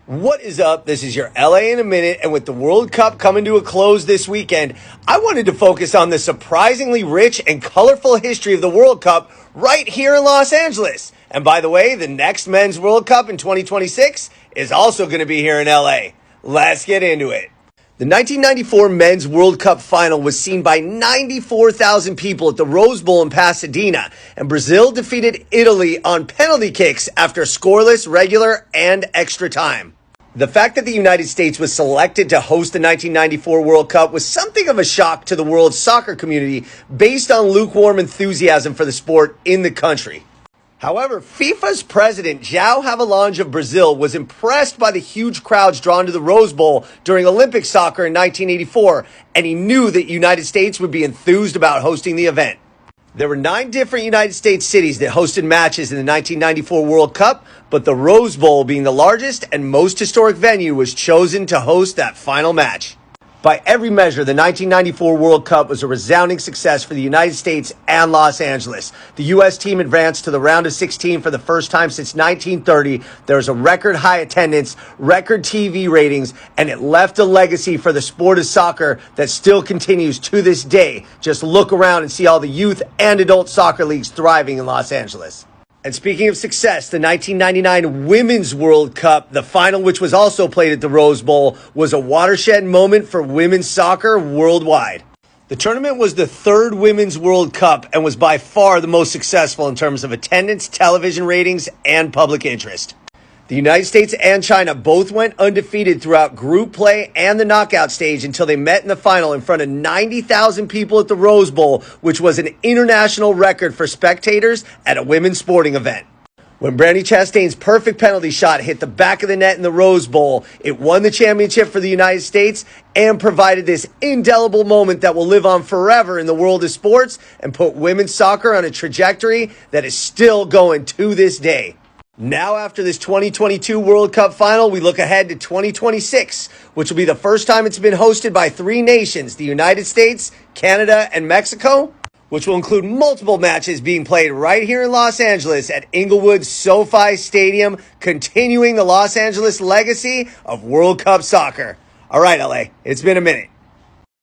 What is up? This is your LA in a minute, and with the World Cup coming to a close this weekend, I wanted to focus on the surprisingly rich and colorful history of the World Cup right here in Los Angeles. And by the way, the next Men's World Cup in 2026 is also going to be here in LA. Let's get into it. The 1994 Men's World Cup final was seen by 94,000 people at the Rose Bowl in Pasadena, and Brazil defeated Italy on penalty kicks after scoreless, regular, and extra time. The fact that the United States was selected to host the 1994 World Cup was something of a shock to the world soccer community based on lukewarm enthusiasm for the sport in the country. However, FIFA's president, João Havelange of Brazil, was impressed by the huge crowds drawn to the Rose Bowl during Olympic soccer in 1984, and he knew that United States would be enthused about hosting the event. There were 9 different United States cities that hosted matches in the 1994 World Cup, but the Rose Bowl, being the largest and most historic venue, was chosen to host that final match. By every measure, the 1994 World Cup was a resounding success for the United States and Los Angeles. The U.S. team advanced to the round of 16 for the first time since 1930. There was a record high attendance, record TV ratings, and it left a legacy for the sport of soccer that still continues to this day. Just look around and see all the youth and adult soccer leagues thriving in Los Angeles. And speaking of success, the 1999 Women's World Cup, the final, which was also played at the Rose Bowl, was a watershed moment for women's soccer worldwide. The tournament was the 3rd Women's World Cup and was by far the most successful in terms of attendance, television ratings, and public interest. The United States and China both went undefeated throughout group play and the knockout stage until they met in the final in front of 90,000 people at the Rose Bowl, which was an international record for spectators at a women's sporting event. When Brandi Chastain's perfect penalty shot hit the back of the net in the Rose Bowl, it won the championship for the United States and provided this indelible moment that will live on forever in the world of sports and put women's soccer on a trajectory that is still going to this day. Now, after this 2022 World Cup final, we look ahead to 2026, which will be the first time it's been hosted by 3 nations, the United States, Canada, and Mexico, which will include multiple matches being played right here in Los Angeles at Inglewood SoFi Stadium, continuing the Los Angeles legacy of World Cup soccer. All right, LA, it's been a minute.